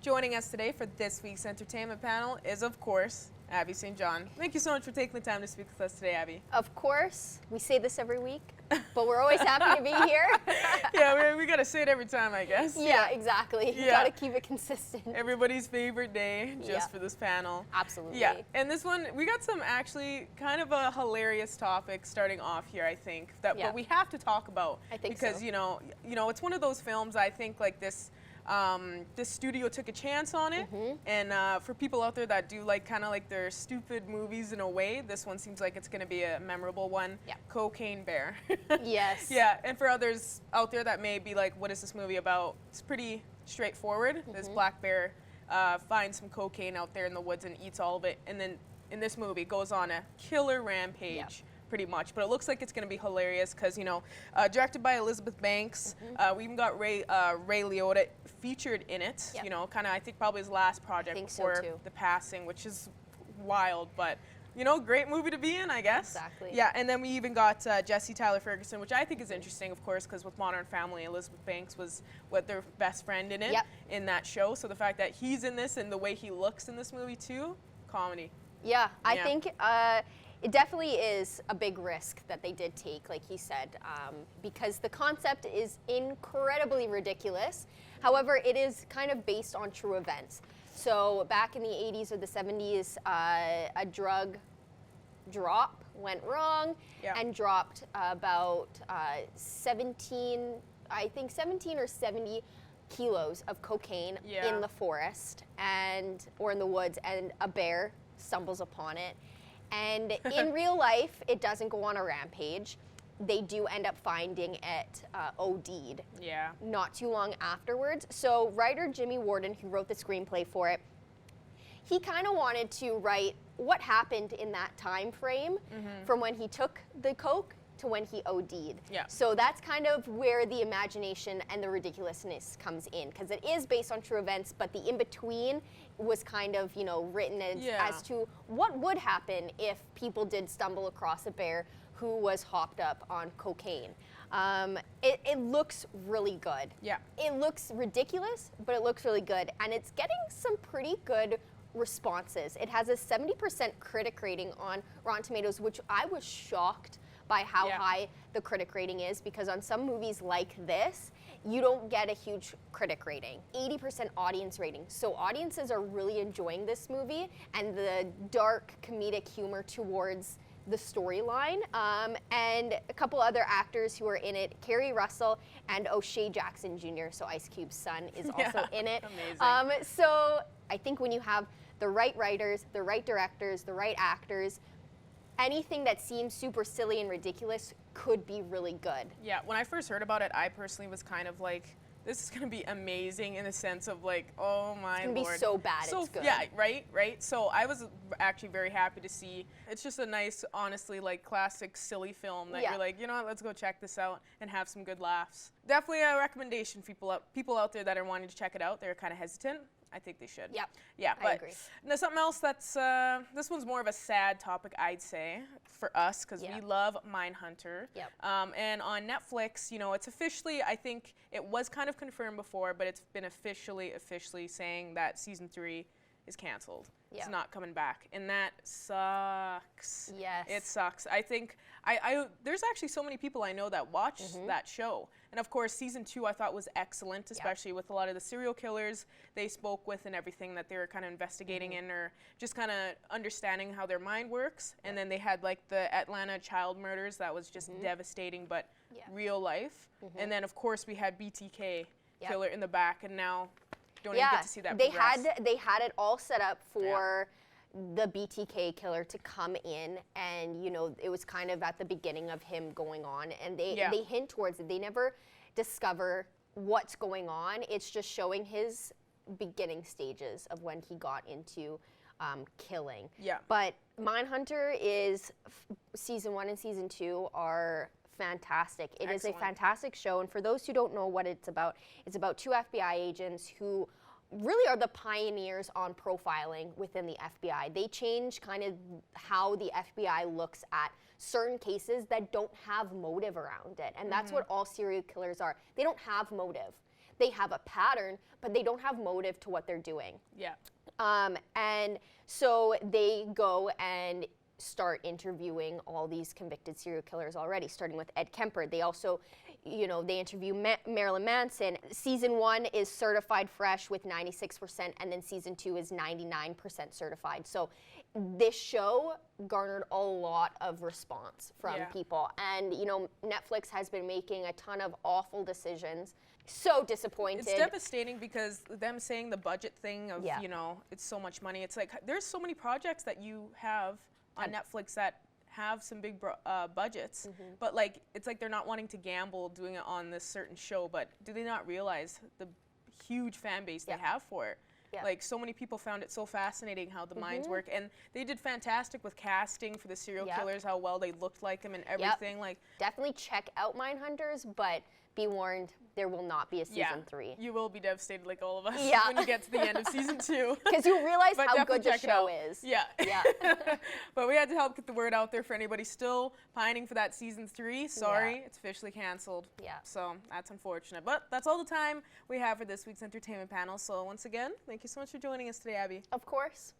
Joining us today for this week's entertainment panel is, of course, Abby St. John. Thank you so much for taking the time to speak with us today, Abby. Of course. We say this every week, but we're always happy to be here. Yeah, we got to say it every time, I guess. Yeah, exactly. You got to keep it consistent. Everybody's favorite day just for this panel. Absolutely. Yeah, and this one, we got some actually kind of a hilarious topic starting off here, I think, that but we have to talk about. I think because, so. you know, it's one of those films, I think, like this studio took a chance on it, and for people out there that do like kind of like their stupid movies in a way, this one seems like it's going to be a memorable one. Yeah. Cocaine Bear. Yes. Yeah, and for others out there that may be like, what is this movie about? It's pretty straightforward. This black bear finds some cocaine out there in the woods and eats all of it, and then in this movie goes on a killer rampage. Yeah. Pretty much, but it looks like it's going to be hilarious because, you know, directed by Elizabeth Banks. We even got Ray Liotta featured in it. Yep. You know, kind of I think probably his last project before the passing, which is wild, but you know, great movie to be in, I guess. Exactly. Yeah, and then we even got Jesse Tyler Ferguson, which I think is interesting, of course, because with Modern Family, Elizabeth Banks was their best friend in it in that show. So the fact that he's in this and the way he looks in this movie too, comedy. Yeah, I think it definitely is a big risk that they did take, like he said, because the concept is incredibly ridiculous. However, it is kind of based on true events. So back in the 80s or the 70s, a drug drop went wrong and dropped about 17 or 70 kilos of cocaine in the forest or in the woods, and a bear stumbles upon it. And in real life, it doesn't go on a rampage. They do end up finding it OD'd not too long afterwards. So writer Jimmy Warden, who wrote the screenplay for it, he kind of wanted to write what happened in that time frame from when he took the coke to when he OD'd. Yeah. So that's kind of where the imagination and the ridiculousness comes in, because it is based on true events, but the in-between was kind of, you know, written as to what would happen if people did stumble across a bear who was hopped up on cocaine. It looks really good. Yeah. It looks ridiculous, but it looks really good, and it's getting some pretty good responses. It has a 70% critic rating on Rotten Tomatoes, which I was shocked by how high the critic rating is, because on some movies like this, you don't get a huge critic rating. 80% audience rating. So audiences are really enjoying this movie and the dark comedic humor towards the storyline. And a couple other actors who are in it, Kerry Russell and O'Shea Jackson Jr., so Ice Cube's son, is also in it. Amazing. So I think when you have the right writers, the right directors, the right actors, anything that seems super silly and ridiculous could be really good. Yeah, when I first heard about it, I personally was kind of like, this is going to be amazing in the sense of like, oh my lord. It's going to be so bad, it's good. Yeah, right? So I was actually very happy to see. It's just a nice, honestly, like classic silly film that you're like, you know what, let's go check this out and have some good laughs. Definitely a recommendation for people out there that are wanting to check it out. They're kind of hesitant. I think they should. Yep. Yeah, but I agree. Now something else that's this one's more of a sad topic, I'd say, for us, because we love Mindhunter. Yep. And on Netflix, you know, it's officially, I think it was kind of confirmed before, but it's been officially saying that season 3 is canceled. It's not coming back, and that sucks. Yes. It sucks. I think there's actually so many people I know that watch that show. And of course, season 2 I thought was excellent, especially with a lot of the serial killers they spoke with and everything that they were kind of investigating in, or just kind of understanding how their mind works. And then they had like the Atlanta child murders that was just devastating, but real life. And then of course we had BTK killer in the back, and now don't even get to see that progress. They had it all set up for the BTK killer to come in, and you know, it was kind of at the beginning of him going on, and they hint towards it. They never discover what's going on. It's just showing his beginning stages of when he got into killing. Yeah. But Mindhunter is season 1 and season 2 are fantastic. It is a fantastic show, and for those who don't know what it's about 2 FBI agents who really are the pioneers on profiling within the FBI. They change kind of how the FBI looks at certain cases that don't have motive around it. And that's what all serial killers are. They don't have motive. they have a pattern, but they don't have motive to what they're doing. Yeah. And so they go and start interviewing all these convicted serial killers already, starting with Ed Kemper. They also, they interview Marilyn Manson. Season 1 is certified fresh with 96%, and then season 2 is 99% certified. So this show garnered a lot of response from people. And, Netflix has been making a ton of awful decisions. So disappointed. It's devastating because them saying the budget thing of, it's so much money. It's like there's so many projects that you have on Netflix that have some big budgets, but it's like they're not wanting to gamble doing it on this certain show, but do they not realize the huge fan base they have for it? Like, so many people found it so fascinating how the minds work, and they did fantastic with casting for the serial killers, how well they looked like them and everything. Like, definitely check out Mindhunters, but be warned, there will not be a season 3. You will be devastated like all of us when you get to the end of season 2. Because you realize how good the show is. Yeah. But we had to help get the word out there for anybody still pining for that season 3. Sorry, it's officially canceled. So that's unfortunate. But that's all the time we have for this week's entertainment panel. So once again, thank you so much for joining us today, Abby. Of course.